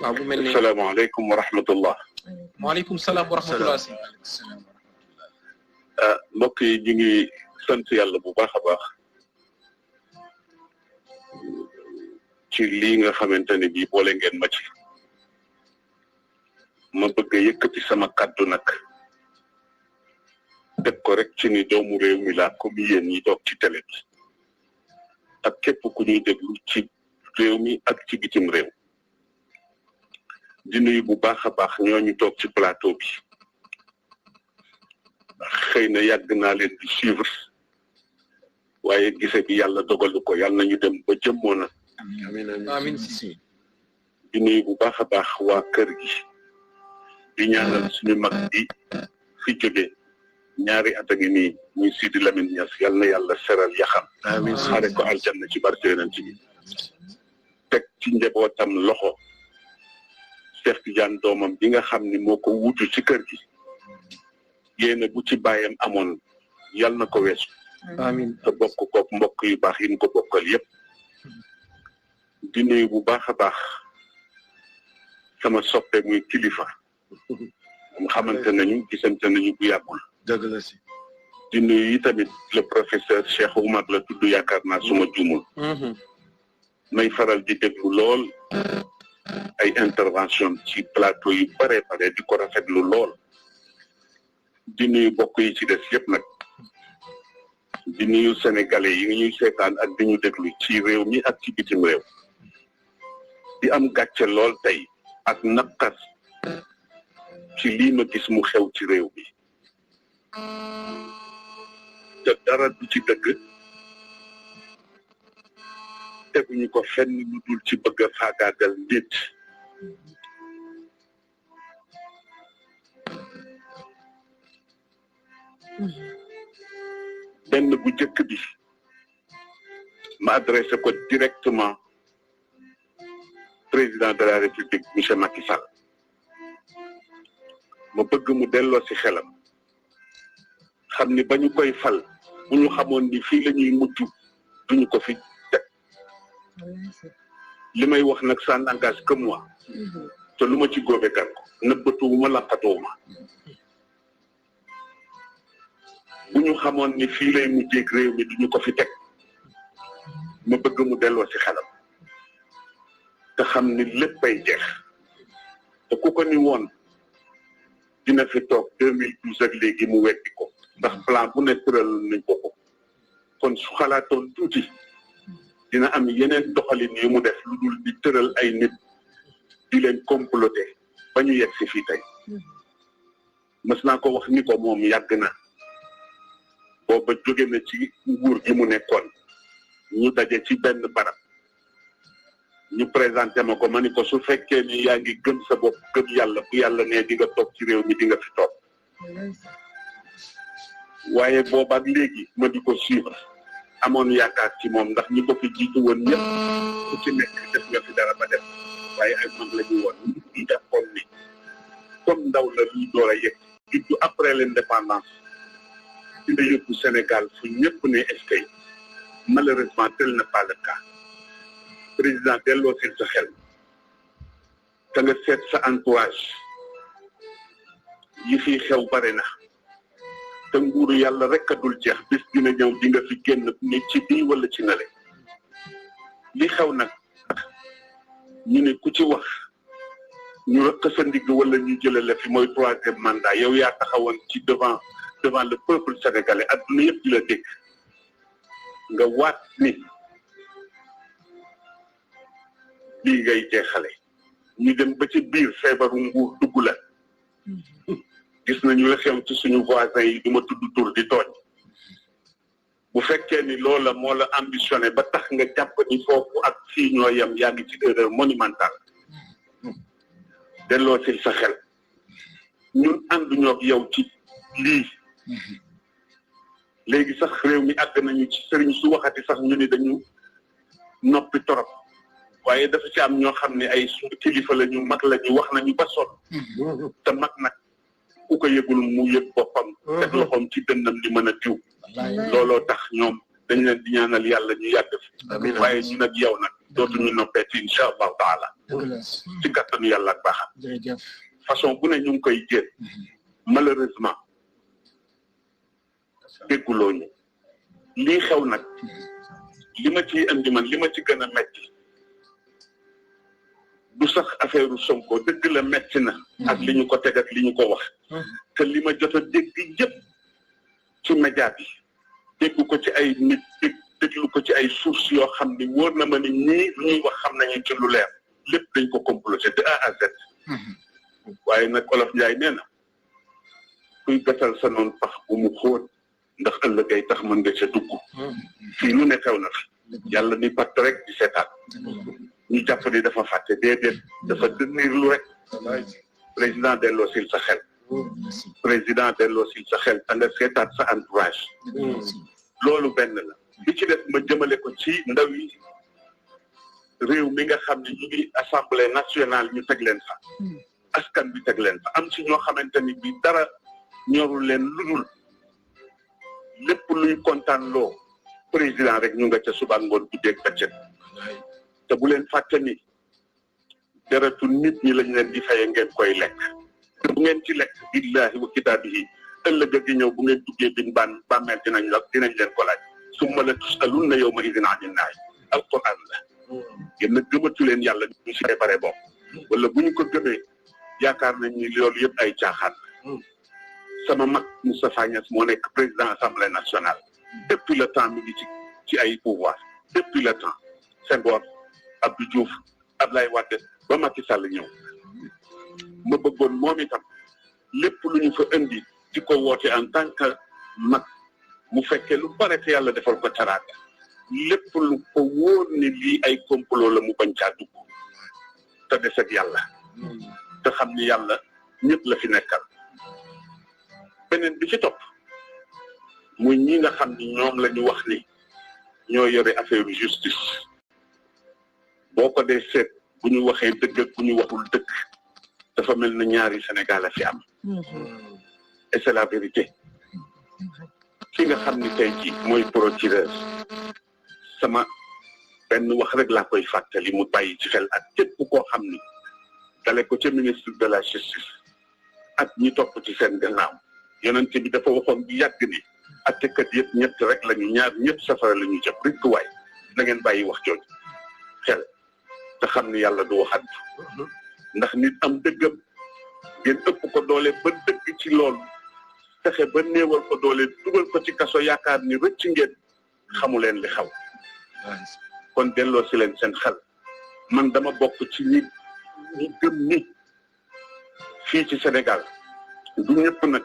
waaw mu mel ni asalaamaaleykum wa rahmatullah. waaleykum salaam wa rahmatullah. mbokk yi ñu ngi sant yàlla bu baax a baax ci lii nga xamante ne bii boole ngeen ma ci. ma bëgg a yëkkati sama kàddu nag teg ko rek ci ni doomu réew mi laa comme yéen ñi toog ci télé bi ak képp ku ñuy déglu ci réew mi ak ci bitim réew. di nuyu bu baax a baax ñooñu toog ci plateau bi xëy na yàgg naa leen di suivre waaye gise bi yàlla dogalu ko yàlla nañu dem ba jëmmoona. amiin amiin si. di nuyu bu baax a baax waa kër gi di ñaanal suñu mag bi fi jóge ñaari at a ngi nii muy Sidi Lamine Niass yàlla na yàlla seral yaxam. amiin xaare ko aljanna ci barke yonent bi teg ci njabootam loxo. Cheikh Tidiane doomam bi nga xam ni moo ko wutu ci kër gi yéena bu ci bàyyam amoon yal na ko weesu. amiin te bokk ko mbokk yu baax yi mu ko bokkal yépp. di nuyu bu baax a baax sama soppe muy kilifa mu xamante nañu gisante nañu bu yàggul. dëgg la si. di nuyu yi tamit le professeur Cheikh Oumar la tudd yaakaar naa suma juumul. may faral di déglu lool. ay intervention ci plateau yu bare bare di ko rafetlu lool di nuyu bokk yi ci des yépp nag di nuyu sénégalais yi ngi ñuy seetaan ak di ñu déglu ci réew mi ak ci bitim réew di am gàcce lool tey ak naqar ci lii ma gis mu xew ci réew bi te dara du ci dëgg teguñu ko fenn lu dul ci bëgg a faagaagal nit benn bu jëkk bi ma adressé ko directement président de la république monsieur Macky Sall ma bëgg mu delloo ci xelam xam ni ba ñu koy fal bu ñu xamoon ni fii la ñuy mucc duñu ko fi li may wax nag ça n'engage que moi te lu ma ci góobe gar ko nëbbatuwuma laqatuwuma bu ñu xamoon ni fii lay mujjeeg réew mi duñu ko fi teg ma bëgg mu delloo ci xelam te xam ni léppay jeex te ku ko ni woon dina fi toog 2012 ak léegi mu weddi ko ndax plan bu ne tëral nañ ko ko kon su xalaatoon tuuti dina am yeneen doxalin yu mu def lu dul di tëral ay nit di leen comploter ba ñu yegg si fii tey mës naa ko wax ni ko moom yàgg na booba jóge na ci nguur gi mu nekkoon ñu daje ci benn barab ñu présenté ma ko ma ni ko su fekkee ni yaa ngi gëm sa bopp gëm yàlla bu yàlla ne di nga toog ci réew mi di nga fi toog waaye booba ak léegi ma di ko suivre amoon yaakaar ci moom ndax ñi ko fi jiitu woon ñëpp ku ci nekk def nga fi dara ba def waaye ay mag la ñu woon ñu defoon ni comme ndaw la luy door a yegg juddu après l'indépendance dina yóbbu Sénégal fu ñëpp ne est-ce que malheureusement tel n'est pas le cas président delloo si sa xel te nga seet sa entourage yi fi xew bare na te nguuru yàlla rek a dul jeex bis dina ñëw di nga fi génn ni ci bii wala ci nale li xew nag ñu ne ku ci wax ñu rëkk sa ndigg wala ñu jëlee la fi mooy 3e mandat yow yaa taxawoon ci devant le peuple sénégalais adduna yëpp di la dégg nga waat ni lii ngay jeexale ñu dem ba ci biir feebaru nguur dugg la gis nañu la xew ci suñu voisins yi du ma tudd tur di tooñ bu fekkee ni loola moo la ambitionné ba tax nga jàpp ni foofu ak fii ñoo yem yaa ngi ci erreur monumentale delloo si sa xel ñun ànduñoo ak yow ci lii léegi sax réew mi àgg nañu ci sëriñ su waxati sax ñu ni dañu noppi torop waaye dafa ci am ñoo xam ne ay suñu kilifa la ñu mag la ñu wax nañu ba sonn te mag nag ku ko yëgul mu yëg boppam teg loxoom ci dënnam li mën a diw looloo tax ñoom dañ leen di ñaanal yàlla ñu yàgg fi waaye ñu nag yow nag dootuñu noppeeti incha allahu taala ci kattanu yàlla ak baaxam façon bu ne ñu ngi koy jéem malheureusement dégguloo ñu lii xew nag li ma ciy andi man li ma ci gën a metti du sax affaire Sonko dëgg la metti na ak li ñu ko teg ak li ñu ko wax te li ma jot a dégg yëpp ci média bi dégg ko ci ay nit déglu ko ci ay sources yoo xam ni wóor na ma ni ñii lu ñuy wax xam nañu ci lu leer lépp dañ ko comploté de A à Z waaye nag Olof Njaay nee na kuy gasal sa noonu pax bu mu xóot ndax ëllëg ay tax mën nga ca dugg fii lu ne xew na fi yàlla ni patt rek di seetaan ñu jàpp ni dafa fàtte déedéet dafa dënniir lu rek président delloo sil sa xel président delloo sil sa xel te nga seetaat sa entourage loolu benn la bi ci def ma jëmale ko ci ndaw yi réew mi nga xam ne ñu ngi assemblée nationale ñu teg leen fa askan bi teg leen fa am ci ñoo xamante ni bi dara ñorul leen ludul lépp luy kontaan loo président rek ñu nga ca suba ngoon guddeeg bëccëg te bu leen fàtte ni deretu nit ñi lañ leen di faye ngeen koy lekk te bu ngeen ci lekk billahi wa kitaabihi ëllëg gi ñëw bu ngeen duggee biñ bàmmeel dinañ leen ko laaj summa la tusalunna yawma idin anin naay alquran la yéen nag gëmatu leen yàlla ñu si bare bopp wala bu ñu ko gëmee yaakaar nañ ni loolu yëpp ay caaxaan sama mag Moustapha Niasse moo nekk président assemblée nationale depuis le temps mi ngi ci ay pouvoir depuis le temps Senghor Abdou Diouf Abdoulaye Wade ba Macky Sall ñëw ma bëggoon moom itam lépp lu ñu fa indi di ko woote en tant que mag mu fekkee lu bare te yàlla defal ko teraanga lépp lu ko wóor ni lii ay complot la mu bañ caa dugg te des ak yàlla te xam ni yàlla ñëpp la fi nekkal beneen bi ci topp muy ñi nga xam ni ñoom la ñu wax ni ñoo yore affaire justice boo ko dee seet bu ñu waxee dëgg ak bu ñu waxul dëgg dafa mel na ñaari Sénégal a fi am et c'est la vérité ki nga xam ni tey jii mooy procureur sama benn wax rek laa koy fàttali mu bàyyi ci xel ak képp koo xam ni dale ko ca ministre de la justice ak ñi topp ci seen gannaaw yonent bi dafa waxoon bi yàgg ni attekat yëpp ñett rek lañu ñaar ñëpp safara la ñu jëm rek waay na ngeen bàyyi wax jooju xel te xam ni yàlla du waxat ndax nit am dëggam ngeen ëpp ko doole ba dëgg ci loolu fexe ba néewal ko doole dugal ko ci kaso yaakaar ni rëcc ngeen xamu leen li xaw kon delloo si leen seen xel man dama bokk ci ñi gëm ni fii ci Sénégal du ñëpp nag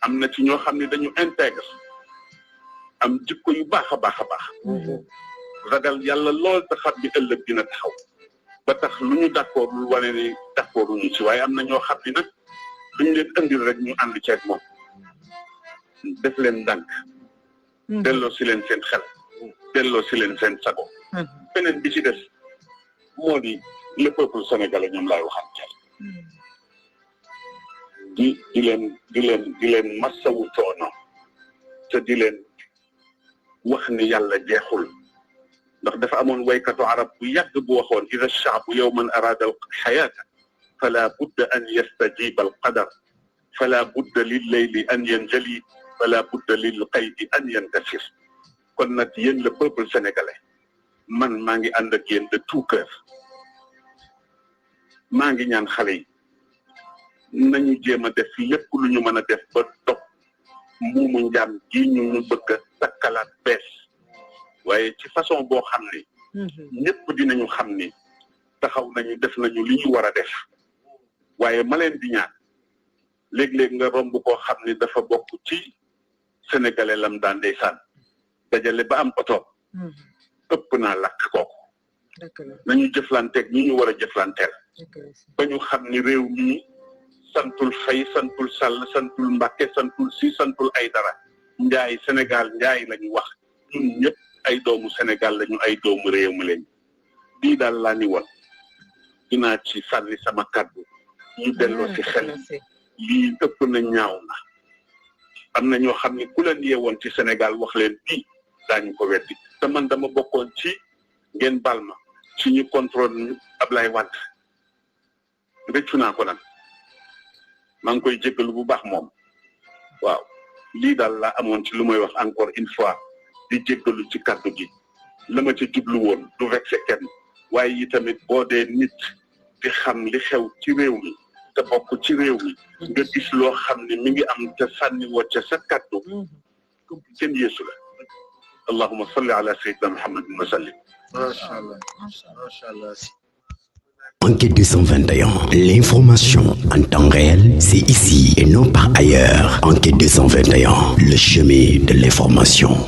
am na ci ñoo xam ne dañu intègre am jikko yu baax a baax a baax ragal yàlla lool te xam ni ëllëg dina taxaw ba tax lu ñu d'accord lu wane ni d'accord ñu ci waaye am na ñoo xam ni nag lu ñu leen andil rek ñu ànd ceeg moom def leen ndànk delloo si leen seen xel delloo si leen seen sago beneen bi ci des moo di le peuple sénégalais ñoom laay waxal di leen massawu coono te di leen wax ni yàlla jeexul ndax dafa amoon waykatu arab bu yàgg bu waxoon ida shaabu yowman arada alxayaata fala budda an yastajiba alqadar fala budda lilleyli an yanjali fala budda lilqaydi an yankasir kon nag yéen le peuple sénégalais man maa ngi ànd ak yéen de tout cœur maa ngi ñaan xale yi nañu jéem a def lépp lu ñu mën a def ba dog muumu njaam gi ñu bëgg a takkalaat bees waaye ci façon boo xam ni ñëpp dinañu xam ni taxaw nañu def nañu li ñu war a def waaye ma leen di ñaan léeg-léeg nga romb koo xam ni dafa bokk ci sénégalais lam daan ndeysaan dajale ba am oto ëpp naa lakk kooku nañu jëflanteeg ñi ñu war a jëflanteel ba ñu xam ni réew mi santul Fay santul Sall santul Mbàkke santul Si santul ay dara njaay Sénégal njaay lañu wax ñun ñëpp ay doomu Sénégal lañu ay doomu réew mi lañu bii daal laa ni woon dinaa ci sànni sama kàddu ñu delloo ci xel lii ëpp na ñaaw na am na ñoo xam ne ku leen yeewoon ci Sénégal wax leen bii daañu ko weddi te man dama bokkoon ci ngeen baal ma ci ñu contrôle Ablaye Wade rëccu naa ko nag maa ngi koy jéggalu bu baax moom waaw lii daal laa amoon ci lu may wax encore une fois di jéggalu ci kàddu gi la ma ca jublu woon du vexé kenn waaye yi tamit boo dee nit di xam li xew ci réew mi te bokk ci réew mi nga gis loo xam ne mi ngi am te sànni woo ca sa kàddu kenn yeesu la allahumma salli ala sayyidina muhammadin wa sallim. Masha Allah. Masha Allah. Enquête 221. L'information en temps réel, c'est ici et non pas ailleurs. Enquête 221. Le chemin de l'information.